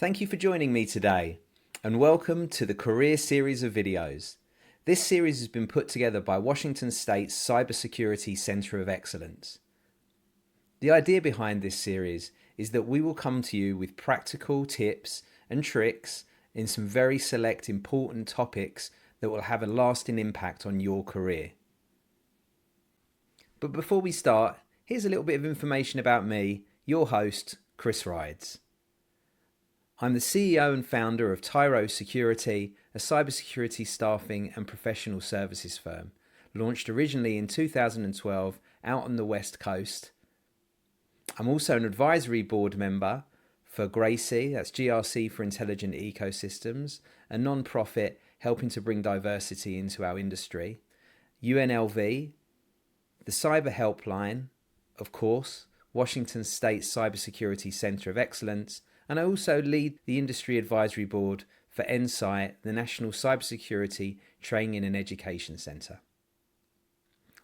Thank you for joining me today, and welcome to the Career Series of videos. This series has been put together by Washington State's Cybersecurity Center of Excellence. The idea behind this series is that we will come to you with practical tips and tricks in some very select important topics that will have a lasting impact on your career. But before we start, here's a little bit of information about me, your host, Chris Rides. I'm the CEO and founder of Tyro Security, a cybersecurity staffing and professional services firm, launched originally in 2012 out on the West Coast. I'm also an advisory board member for GRACE, that's GRC for Intelligent Ecosystems, a non-profit helping to bring diversity into our industry, UNLV, the Cyber Helpline, of course, Washington State Cybersecurity Center of Excellence, and I also lead the Industry Advisory Board for NSITE, the National Cybersecurity Training and Education Centre.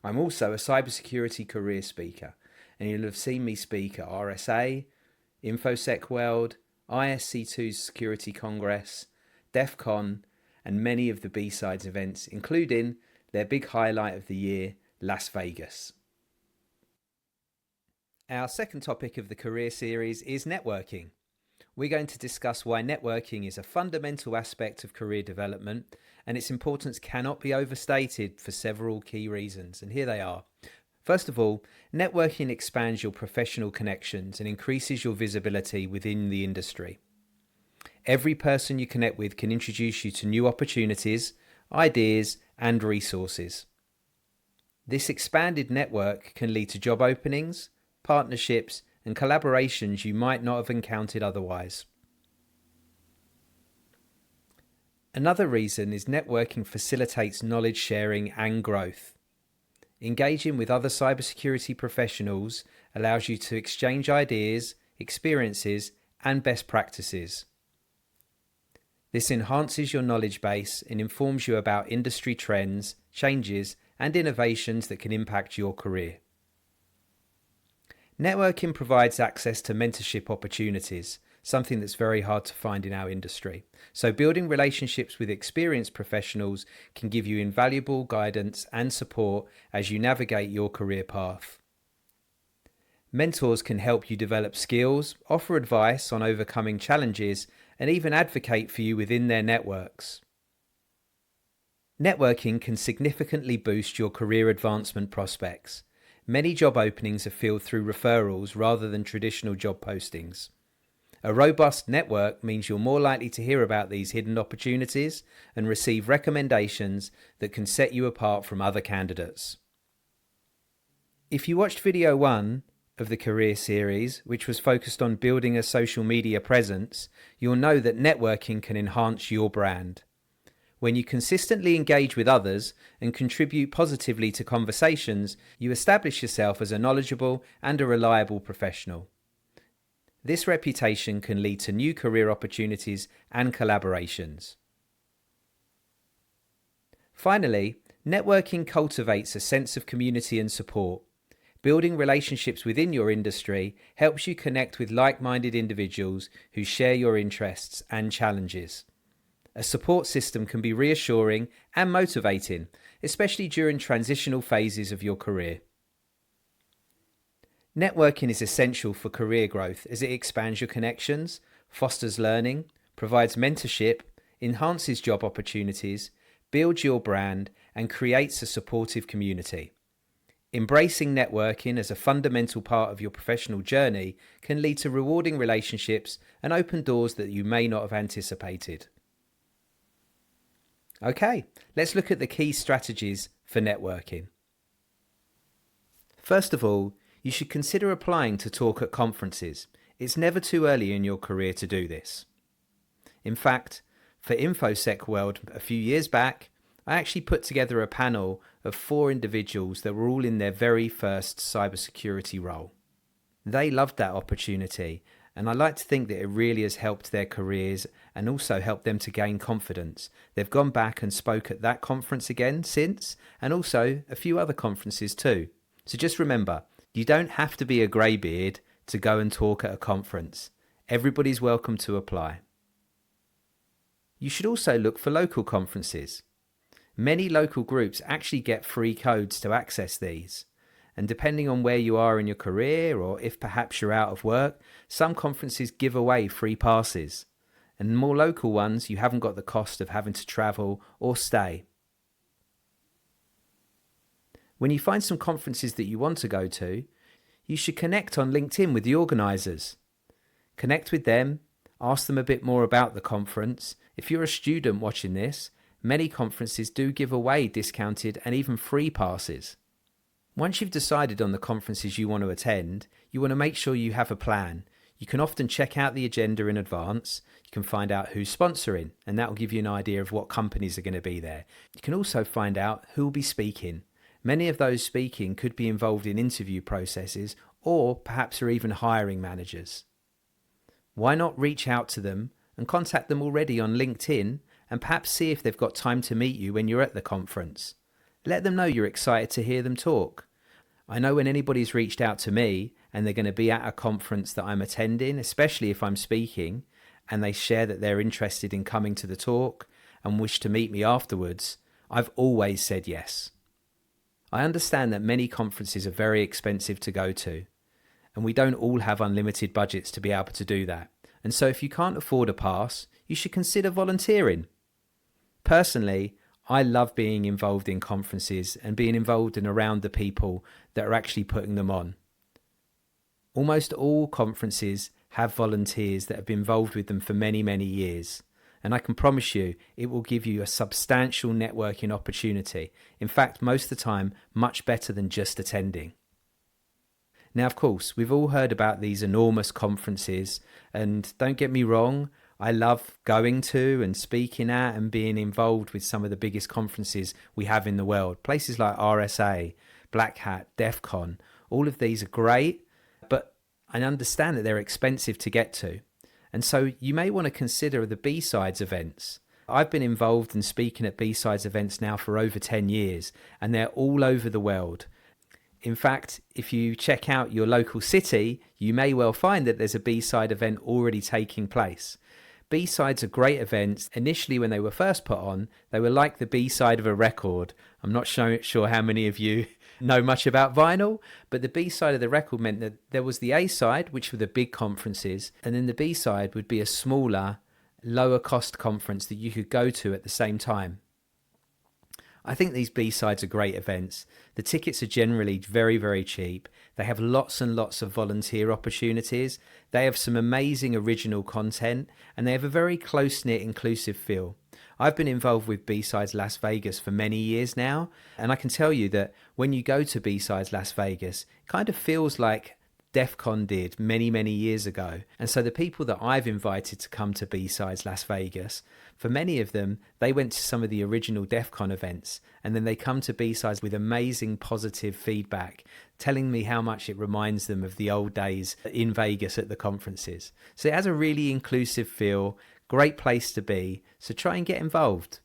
I'm also a cybersecurity career speaker, and you'll have seen me speak at RSA, InfoSec World, ISC2's Security Congress, DEF CON, and many of the B-Sides events, including their big highlight of the year, Las Vegas. Our second topic of the career series is networking. We're going to discuss why networking is a fundamental aspect of career development, and its importance cannot be overstated for several key reasons, and here they are. First of all, networking expands your professional connections and increases your visibility within the industry. Every person you connect with can introduce you to new opportunities, ideas, and resources. This expanded network can lead to job openings, partnerships, and collaborations you might not have encountered otherwise. Another reason is networking facilitates knowledge sharing and growth. Engaging with other cybersecurity professionals allows you to exchange ideas, experiences, and best practices. This enhances your knowledge base and informs you about industry trends, changes, and innovations that can impact your career. Networking provides access to mentorship opportunities, something that's very hard to find in our industry. So building relationships with experienced professionals can give you invaluable guidance and support as you navigate your career path. Mentors can help you develop skills, offer advice on overcoming challenges, and even advocate for you within their networks. Networking can significantly boost your career advancement prospects. Many job openings are filled through referrals rather than traditional job postings. A robust network means you're more likely to hear about these hidden opportunities and receive recommendations that can set you apart from other candidates. If you watched video 1 of the career series, which was focused on building a social media presence, you'll know that networking can enhance your brand. When you consistently engage with others and contribute positively to conversations, you establish yourself as a knowledgeable and a reliable professional. This reputation can lead to new career opportunities and collaborations. Finally, networking cultivates a sense of community and support. Building relationships within your industry helps you connect with like-minded individuals who share your interests and challenges. A support system can be reassuring and motivating, especially during transitional phases of your career. Networking is essential for career growth as it expands your connections, fosters learning, provides mentorship, enhances job opportunities, builds your brand, and creates a supportive community. Embracing networking as a fundamental part of your professional journey can lead to rewarding relationships and open doors that you may not have anticipated. Okay, let's look at the key strategies for networking. First of all, you should consider applying to talk at conferences. It's never too early in your career to do this. In fact, for InfoSec World a few years back, I actually put together a panel of 4 individuals that were all in their very first cybersecurity role. They loved that opportunity, and I like to think that it really has helped their careers and also helped them to gain confidence. They've gone back and spoke at that conference again since, and also a few other conferences too. So just remember, you don't have to be a greybeard to go and talk at a conference. Everybody's welcome to apply. You should also look for local conferences. Many local groups actually get free codes to access these. And depending on where you are in your career, or if perhaps you're out of work, some conferences give away free passes. And more local ones, you haven't got the cost of having to travel or stay. When you find some conferences that you want to go to, you should connect on LinkedIn with the organisers. Connect with them, ask them a bit more about the conference. If you're a student watching this, many conferences do give away discounted and even free passes. Once you've decided on the conferences you want to attend, you want to make sure you have a plan. You can often check out the agenda in advance. You can find out who's sponsoring, and that will give you an idea of what companies are going to be there. You can also find out who will be speaking. Many of those speaking could be involved in interview processes, or perhaps are even hiring managers. Why not reach out to them and contact them already on LinkedIn, and perhaps see if they've got time to meet you when you're at the conference. Let them know you're excited to hear them talk. I know when anybody's reached out to me and they're going to be at a conference that I'm attending, especially if I'm speaking, and they share that they're interested in coming to the talk and wish to meet me afterwards, I've always said yes. I understand that many conferences are very expensive to go to, and we don't all have unlimited budgets to be able to do that. And so if you can't afford a pass, you should consider volunteering. Personally, I love being involved in conferences and being involved and around the people that are actually putting them on. Almost all conferences have volunteers that have been involved with them for many, many years. And I can promise you, it will give you a substantial networking opportunity. In fact, most of the time, much better than just attending. Now, of course, we've all heard about these enormous conferences, and don't get me wrong, I love going to and speaking at and being involved with some of the biggest conferences we have in the world. Places like RSA, Black Hat, DEF CON, all of these are great, but I understand that they're expensive to get to. And so you may want to consider the B-Sides events. I've been involved in speaking at B-Sides events now for over 10 years, and they're all over the world. In fact, if you check out your local city, you may well find that there's a B-Side event already taking place. B-Sides are great events. Initially, when they were first put on, they were like the B-side of a record. I'm not sure how many of you know much about vinyl, but the B-side of the record meant that there was the A-side, which were the big conferences, and then the B-side would be a smaller, lower cost conference that you could go to at the same time. I think these B-sides are great events. The tickets are generally very, very cheap. They have lots and lots of volunteer opportunities. They have some amazing original content, and they have a very close-knit, inclusive feel. I've been involved with B-Sides Las Vegas for many years now, and I can tell you that when you go to B-Sides Las Vegas, it kind of feels like DEF CON did many, many years ago. And so the people that I've invited to come to B-Sides Las Vegas, for many of them, they went to some of the original DEF CON events, and then they come to B-Sides with amazing positive feedback, telling me how much it reminds them of the old days in Vegas at the conferences. So it has a really inclusive feel, great place to be, so try and get involved.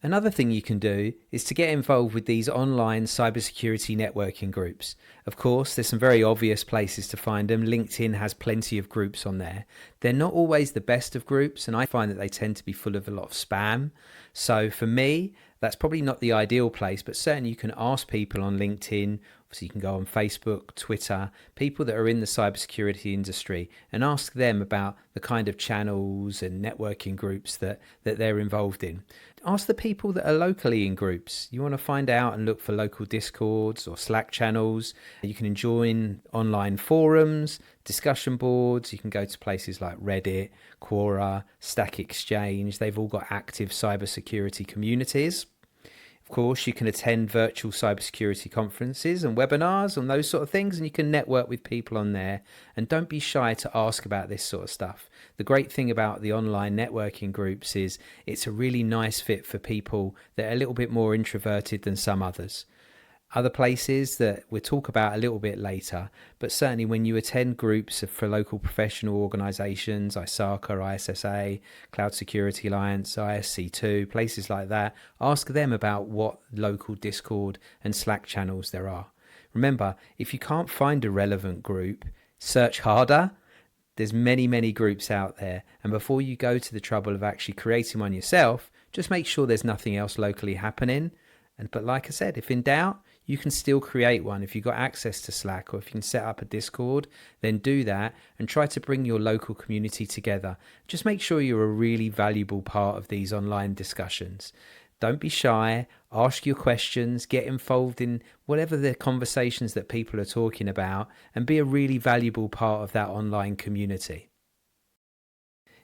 Another thing you can do is to get involved with these online cybersecurity networking groups. Of course, there's some very obvious places to find them. LinkedIn has plenty of groups on there. They're not always the best of groups, and I find that they tend to be full of a lot of spam. So for me, that's probably not the ideal place, but certainly you can ask people on LinkedIn. Obviously, you can go on Facebook, Twitter, people that are in the cybersecurity industry, and ask them about the kind of channels and networking groups that they're involved in. Ask the people that are locally in groups. You want to find out and look for local Discords or Slack channels. You can join online forums, discussion boards. You can go to places like Reddit, Quora, Stack Exchange. They've all got active cybersecurity communities. Of course, you can attend virtual cybersecurity conferences and webinars and those sort of things, and you can network with people on there. And don't be shy to ask about this sort of stuff. The great thing about the online networking groups is it's a really nice fit for people that are a little bit more introverted than some others. Other places that we'll talk about a little bit later, but certainly when you attend groups for local professional organisations, ISACA, ISSA, Cloud Security Alliance, ISC2, places like that, ask them about what local Discord and Slack channels there are. Remember, if you can't find a relevant group, search harder. There's many groups out there, and before you go to the trouble of actually creating one yourself, just make sure there's nothing else locally happening. But like I said, if in doubt, you can still create one. If you've got access to Slack, or if you can set up a Discord, then do that and try to bring your local community together. Just make sure you're a really valuable part of these online discussions. Don't be shy, ask your questions, get involved in whatever the conversations that people are talking about, and be a really valuable part of that online community.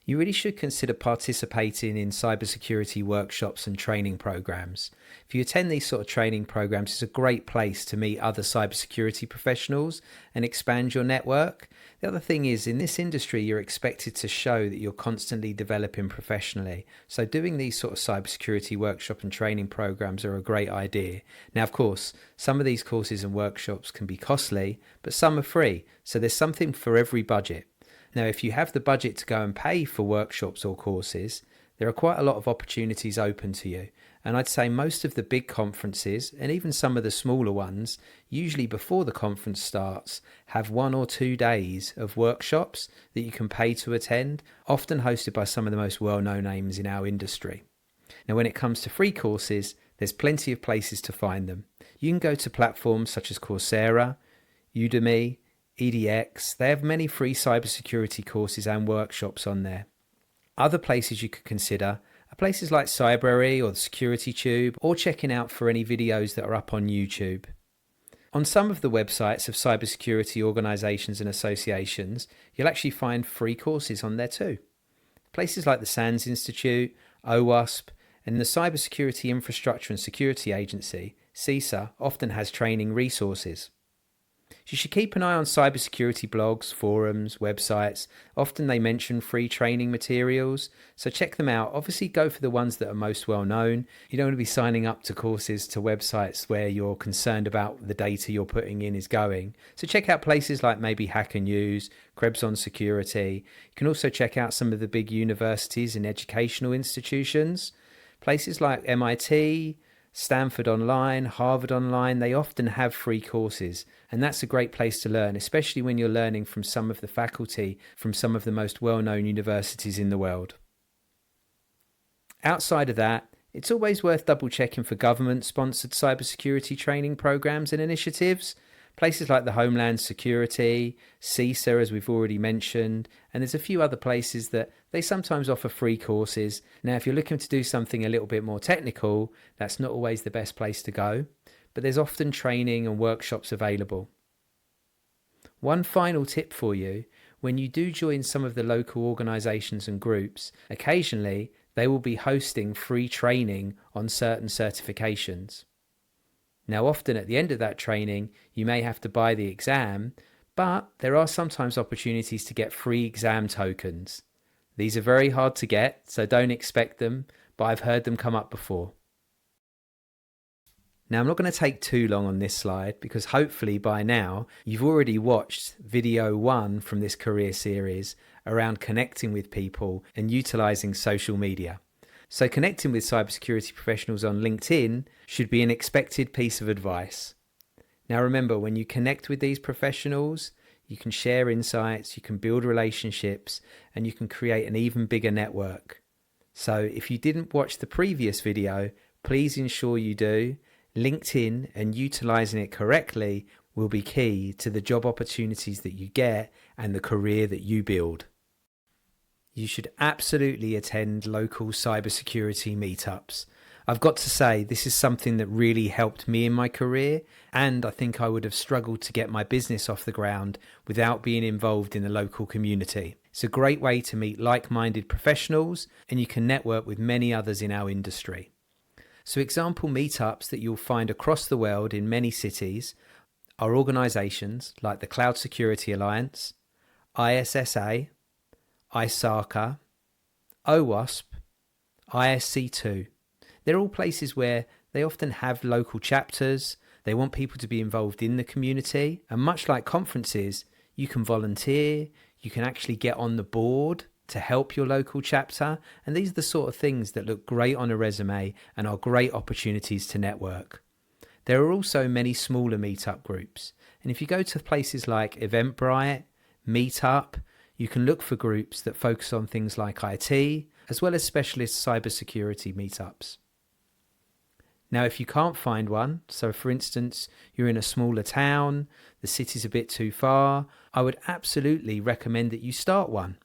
You really should consider participating in cybersecurity workshops and training programs. If you attend these sort of training programs, it's a great place to meet other cybersecurity professionals and expand your network. The other thing is, in this industry, you're expected to show that you're constantly developing professionally. So doing these sort of cybersecurity workshop and training programs are a great idea. Now, of course, some of these courses and workshops can be costly, but some are free. So there's something for every budget. Now, if you have the budget to go and pay for workshops or courses, there are quite a lot of opportunities open to you. And I'd say most of the big conferences, and even some of the smaller ones, usually before the conference starts, have 1 or 2 days of workshops that you can pay to attend, often hosted by some of the most well-known names in our industry. Now, when it comes to free courses, there's plenty of places to find them. You can go to platforms such as Coursera, Udemy, EDX. They have many free cybersecurity courses and workshops on there. Other places you could consider are places like Cybrary or the Security Tube, or checking out for any videos that are up on YouTube. On some of the websites of cybersecurity organisations and associations, you'll actually find free courses on there too. Places like the SANS Institute, OWASP, and the Cybersecurity Infrastructure and Security Agency, CISA, often has training resources. You should keep an eye on cybersecurity blogs, forums, websites. Often they mention free training materials, so check them out. Obviously go for the ones that are most well known. You don't want to be signing up to courses to websites where you're concerned about the data you're putting in is going. So check out places like maybe Hacker News, Krebs on Security. You can also check out some of the big universities and educational institutions. Places like MIT, Stanford Online, Harvard Online, they often have free courses, and that's a great place to learn, especially when you're learning from some of the faculty from some of the most well-known universities in the world. Outside of that, it's always worth double-checking for government-sponsored cybersecurity training programs and initiatives. Places like the Homeland Security, CISA, as we've already mentioned, and there's a few other places that they sometimes offer free courses. Now, if you're looking to do something a little bit more technical, that's not always the best place to go, but there's often training and workshops available. One final tip for you: when you do join some of the local organisations and groups, occasionally they will be hosting free training on certain certifications. Now, often at the end of that training, you may have to buy the exam, but there are sometimes opportunities to get free exam tokens. These are very hard to get, so don't expect them, but I've heard them come up before. Now, I'm not going to take too long on this slide because hopefully by now you've already watched video 1 from this career series around connecting with people and utilising social media. So connecting with cybersecurity professionals on LinkedIn should be an expected piece of advice. Now remember, when you connect with these professionals, you can share insights, you can build relationships, and you can create an even bigger network. So if you didn't watch the previous video, please ensure you do. LinkedIn and utilising it correctly will be key to the job opportunities that you get and the career that you build. You should absolutely attend local cybersecurity meetups. I've got to say, this is something that really helped me in my career, and I think I would have struggled to get my business off the ground without being involved in the local community. It's a great way to meet like-minded professionals, and you can network with many others in our industry. So example meetups that you'll find across the world in many cities are organisations like the Cloud Security Alliance, ISSA, ISACA, OWASP, ISC2. They're all places where they often have local chapters. They want people to be involved in the community. And much like conferences, you can volunteer, you can actually get on the board to help your local chapter. And these are the sort of things that look great on a resume and are great opportunities to network. There are also many smaller meetup groups. And if you go to places like Eventbrite, Meetup, you can look for groups that focus on things like IT, as well as specialist cybersecurity meetups. Now, if you can't find one, so for instance, you're in a smaller town, the city's a bit too far, I would absolutely recommend that you start one.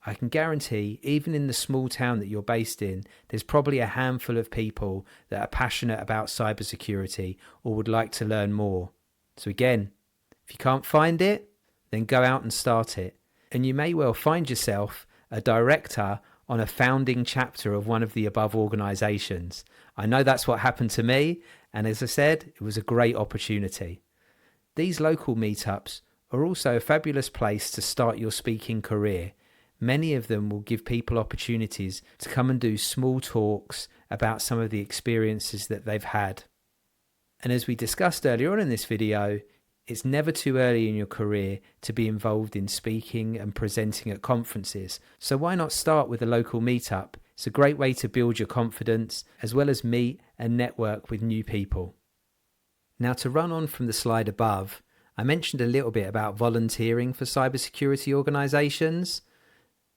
I can guarantee, even in the small town that you're based in, there's probably a handful of people that are passionate about cybersecurity or would like to learn more. So again, if you can't find it, then go out and start it. And you may well find yourself a director on a founding chapter of one of the above organisations. I know that's what happened to me, and as I said, it was a great opportunity. These local meetups are also a fabulous place to start your speaking career. Many of them will give people opportunities to come and do small talks about some of the experiences that they've had. And as we discussed earlier on in this video, it's never too early in your career to be involved in speaking and presenting at conferences. So why not start with a local meetup? It's a great way to build your confidence as well as meet and network with new people. Now, to run on from the slide above, I mentioned a little bit about volunteering for cybersecurity organisations.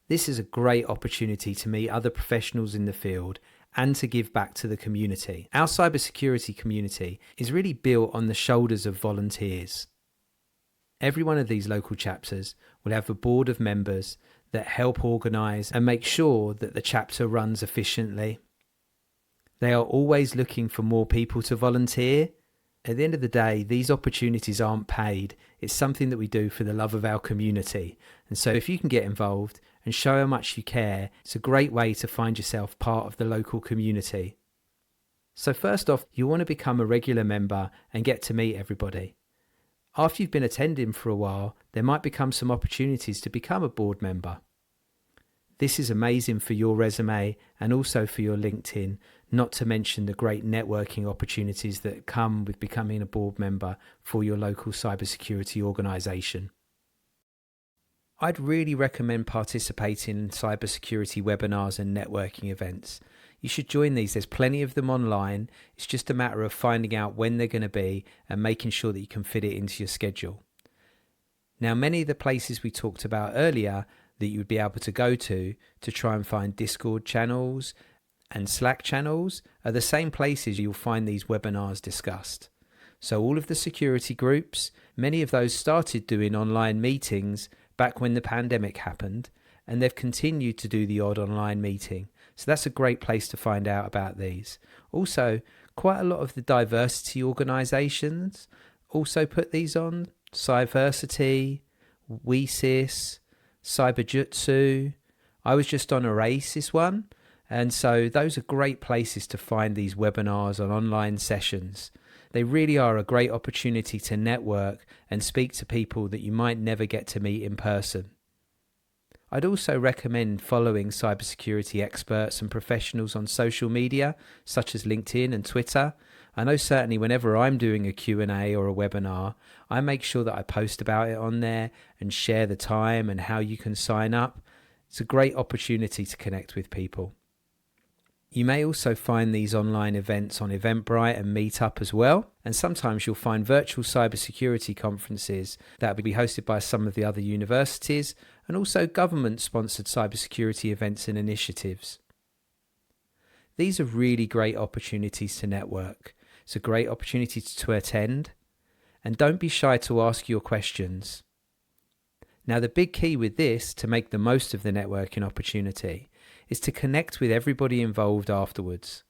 This is a great opportunity to meet other professionals in the field and to give back to the community. Our cybersecurity community is really built on the shoulders of volunteers. Every one of these local chapters will have a board of members that help organise and make sure that the chapter runs efficiently. They are always looking for more people to volunteer. At the end of the day, these opportunities aren't paid. It's something that we do for the love of our community. And so if you can get involved and show how much you care, it's a great way to find yourself part of the local community. So first off, you want to become a regular member and get to meet everybody. After you've been attending for a while, there might become some opportunities to become a board member. This is amazing for your resume and also for your LinkedIn, not to mention the great networking opportunities that come with becoming a board member for your local cybersecurity organisation. I'd really recommend participating in cybersecurity webinars and networking events. You should join these. There's plenty of them online. It's just a matter of finding out when they're going to be and making sure that you can fit it into your schedule. Now, many of the places we talked about earlier that you would be able to go to try and find Discord channels and Slack channels are the same places you'll find these webinars discussed. So all of the security groups, many of those started doing online meetings back when the pandemic happened, and they've continued to do the odd online meeting. So that's a great place to find out about these. Also, quite a lot of the diversity organisations also put these on. Cybersecurity, WeSys, Cyberjutsu. I was just on a Oasis one. And so those are great places to find these webinars and online sessions. They really are a great opportunity to network and speak to people that you might never get to meet in person. I'd also recommend following cybersecurity experts and professionals on social media, such as LinkedIn and Twitter. I know certainly whenever I'm doing a Q&A or a webinar, I make sure that I post about it on there and share the time and how you can sign up. It's a great opportunity to connect with people. You may also find these online events on Eventbrite and Meetup as well. And sometimes you'll find virtual cybersecurity conferences that will be hosted by some of the other universities and also government-sponsored cybersecurity events and initiatives. These are really great opportunities to network. It's a great opportunity to attend. And don't be shy to ask your questions. Now, the big key with this, to make the most of the networking opportunity, is to connect with everybody involved afterwards.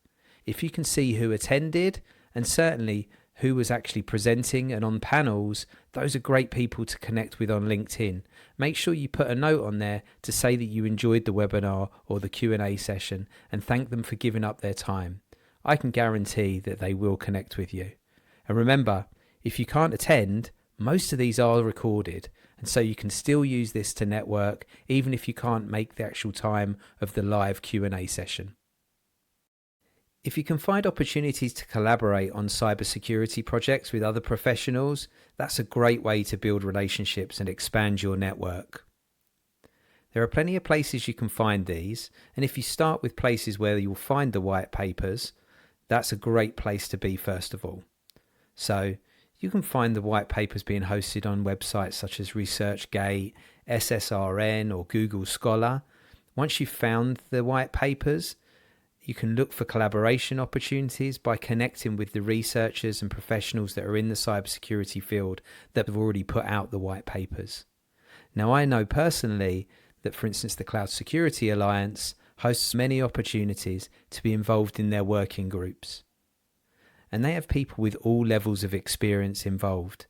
If you can see who attended and certainly who was actually presenting and on panels, those are great people to connect with on LinkedIn. Make sure you put a note on there to say that you enjoyed the webinar or the Q&A session and thank them for giving up their time. I can guarantee that they will connect with you. And remember, if you can't attend, most of these are recorded, and so you can still use this to network even if you can't make the actual time of the live Q&A session. If you can find opportunities to collaborate on cybersecurity projects with other professionals, that's a great way to build relationships and expand your network. There are plenty of places you can find these, and if you start with places where you'll find the white papers, that's a great place to be first of all. So you can find the white papers being hosted on websites such as ResearchGate, SSRN or Google Scholar. Once you've found the white papers, you can look for collaboration opportunities by connecting with the researchers and professionals that are in the cybersecurity field that have already put out the white papers. Now, I know personally that, for instance, the Cloud Security Alliance hosts many opportunities to be involved in their working groups. And they have people with all levels of experience involved.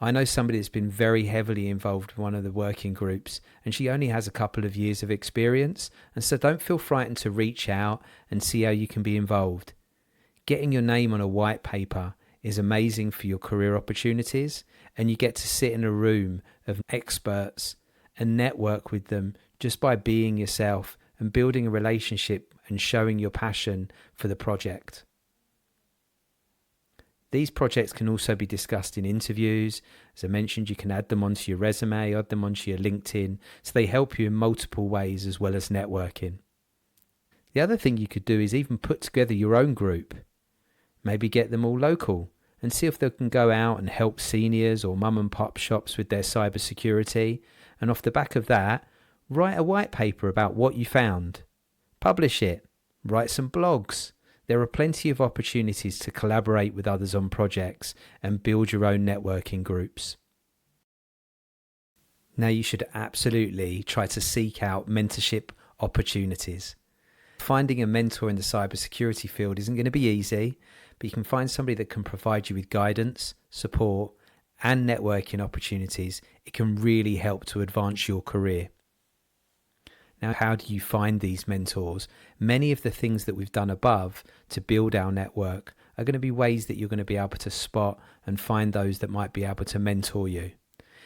I know somebody that's been very heavily involved with one of the working groups, and she only has a couple of years of experience, and so don't feel frightened to reach out and see how you can be involved. Getting your name on a white paper is amazing for your career opportunities, and you get to sit in a room of experts and network with them just by being yourself and building a relationship and showing your passion for the project. These projects can also be discussed in interviews. As I mentioned, you can add them onto your resume, add them onto your LinkedIn, so they help you in multiple ways as well as networking. The other thing you could do is even put together your own group. Maybe get them all local and see if they can go out and help seniors or mum and pop shops with their cybersecurity. And off the back of that, write a white paper about what you found. Publish it. Write some blogs. There are plenty of opportunities to collaborate with others on projects and build your own networking groups. Now, you should absolutely try to seek out mentorship opportunities. Finding a mentor in the cybersecurity field isn't going to be easy, but you can find somebody that can provide you with guidance, support, and networking opportunities. It can really help to advance your career. Now, how do you find these mentors? Many of the things that we've done above to build our network are going to be ways that you're going to be able to spot and find those that might be able to mentor you.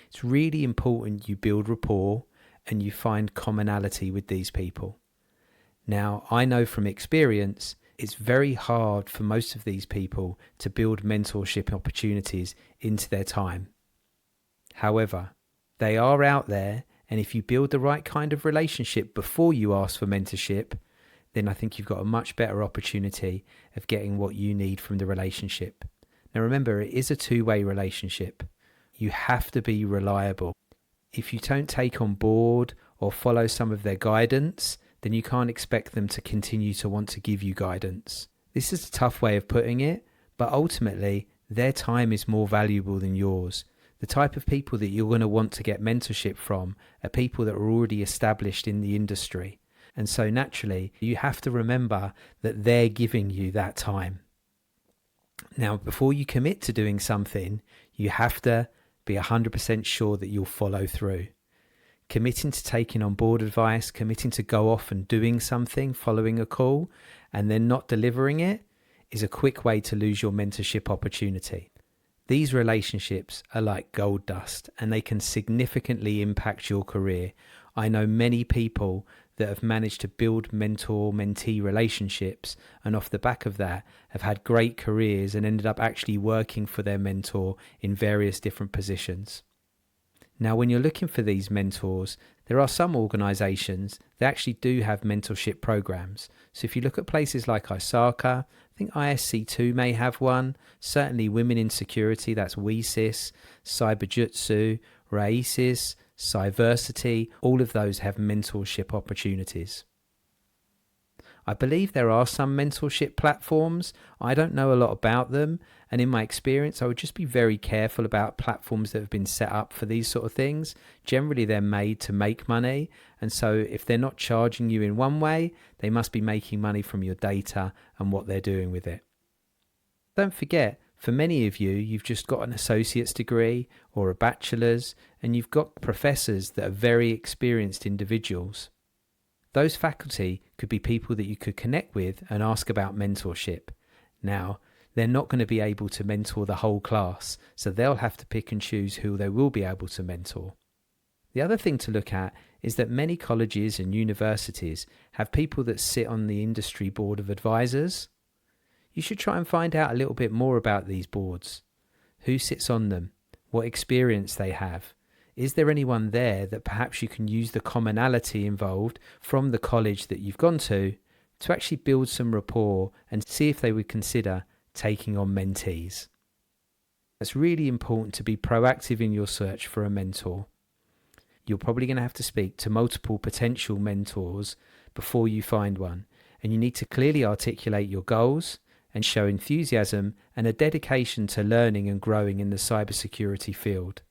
It's really important you build rapport and you find commonality with these people. Now, I know from experience, it's very hard for most of these people to build mentorship opportunities into their time. However, they are out there. And if you build the right kind of relationship before you ask for mentorship, then I think you've got a much better opportunity of getting what you need from the relationship. Now remember, it is a two-way relationship. You have to be reliable. If you don't take on board or follow some of their guidance, then you can't expect them to continue to want to give you guidance. This is a tough way of putting it, but ultimately, their time is more valuable than yours. The type of people that you're going to want to get mentorship from are people that are already established in the industry. And so naturally, you have to remember that they're giving you that time. Now, before you commit to doing something, you have to be 100% sure that you'll follow through. Committing to taking on board advice, committing to go off and doing something, following a call, and then not delivering it is a quick way to lose your mentorship opportunity. These relationships are like gold dust and they can significantly impact your career. I know many people that have managed to build mentor-mentee relationships and off the back of that have had great careers and ended up actually working for their mentor in various different positions. Now, when you're looking for these mentors, there are some organizations that actually do have mentorship programs. So if you look at places like ISACA, I think ISC2 may have one, certainly Women in Security, that's WESIS, Cyberjutsu, RAISIS, Cybersecurity, all of those have mentorship opportunities. I believe there are some mentorship platforms. I don't know a lot about them. And in my experience, I would just be very careful about platforms that have been set up for these sort of things. Generally, they're made to make money. And so if they're not charging you in one way, they must be making money from your data and what they're doing with it. Don't forget, for many of you, you've just got an associate's degree or a bachelor's, and you've got professors that are very experienced individuals. Those faculty could be people that you could connect with and ask about mentorship. Now, they're not going to be able to mentor the whole class, so they'll have to pick and choose who they will be able to mentor. The other thing to look at is that many colleges and universities have people that sit on the industry board of advisors. You should try and find out a little bit more about these boards. Who sits on them? What experience they have? Is there anyone there that perhaps you can use the commonality involved from the college that you've gone to actually build some rapport and see if they would consider taking on mentees? It's really important to be proactive in your search for a mentor. you're probably going to have to speak to multiple potential mentors before you find one. And you need to clearly articulate your goals and show enthusiasm and a dedication to learning and growing in the cybersecurity field.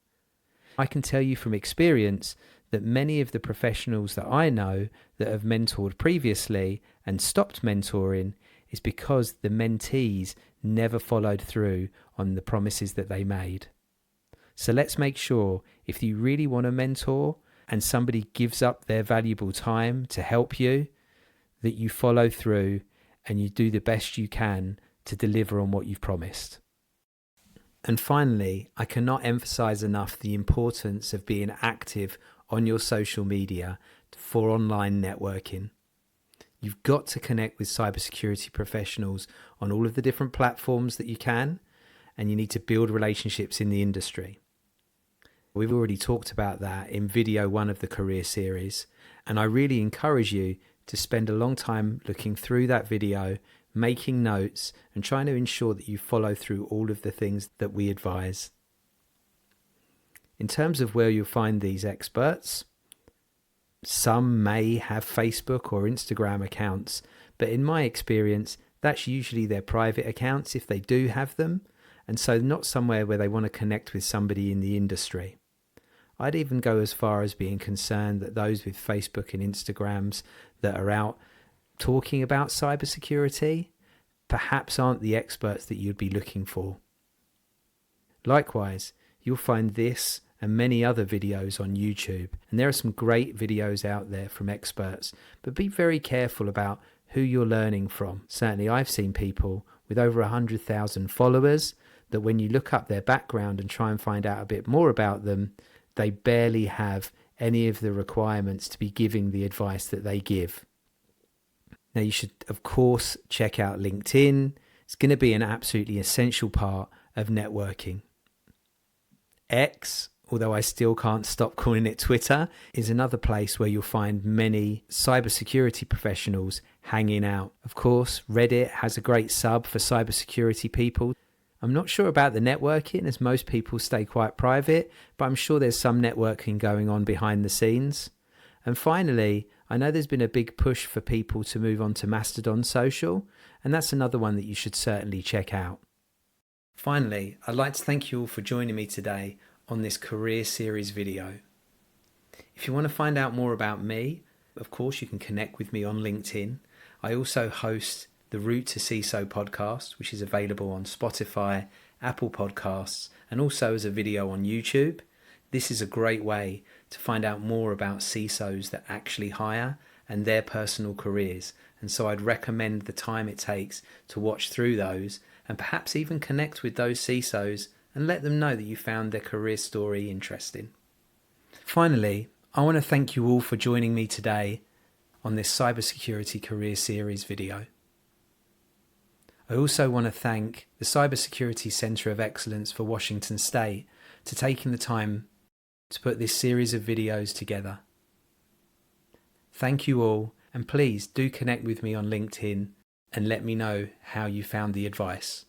I can tell you from experience that many of the professionals that I know that have mentored previously and stopped mentoring is because the mentees never followed through on the promises that they made. So let's make sure, if you really want to mentor and somebody gives up their valuable time to help you, that you follow through and you do the best you can to deliver on what you've promised. And finally, I cannot emphasize enough the importance of being active on your social media for online networking. You've got to connect with cybersecurity professionals on all of the different platforms that you can, and you need to build relationships in the industry. We've already talked about that in video 1 of the career series, and I really encourage you to spend a long time looking through that video, making notes, and trying to ensure that you follow through all of the things that we advise. In terms of where you'll find these experts, some may have Facebook or Instagram accounts, but in my experience, that's usually their private accounts if they do have them, and so not somewhere where they want to connect with somebody in the industry. I'd even go as far as being concerned that those with Facebook and Instagrams that are out talking about cybersecurity perhaps aren't the experts that you'd be looking for. Likewise, you'll find this and many other videos on YouTube, and there are some great videos out there from experts, but be very careful about who you're learning from. Certainly I've seen people with over 100,000 followers that when you look up their background and try and find out a bit more about them, they barely have any of the requirements to be giving the advice that they give. Now, you should, of course, check out LinkedIn. It's going to be an absolutely essential part of networking. X, although I still can't stop calling it Twitter, is another place where you'll find many cybersecurity professionals hanging out. Of course, Reddit has a great sub for cybersecurity people. I'm not sure about the networking, as most people stay quite private, but I'm sure there's some networking going on behind the scenes. And finally, I know there's been a big push for people to move on to Mastodon Social, and that's another one that you should certainly check out. Finally, I'd like to thank you all for joining me today on this career series video. If you want to find out more about me, of course you can connect with me on LinkedIn. I also host the Route to CISO podcast, which is available on Spotify, Apple Podcasts, and also as a video on YouTube. This is a great way to find out more about CISOs that actually hire and their personal careers. And so I'd recommend the time it takes to watch through those and perhaps even connect with those CISOs and let them know that you found their career story interesting. Finally, I want to thank you all for joining me today on this Cybersecurity Career Series video. I also want to thank the Cybersecurity Centre of Excellence for Washington State for taking the time to put this series of videos together. Thank you all, and please do connect with me on LinkedIn and let me know how you found the advice.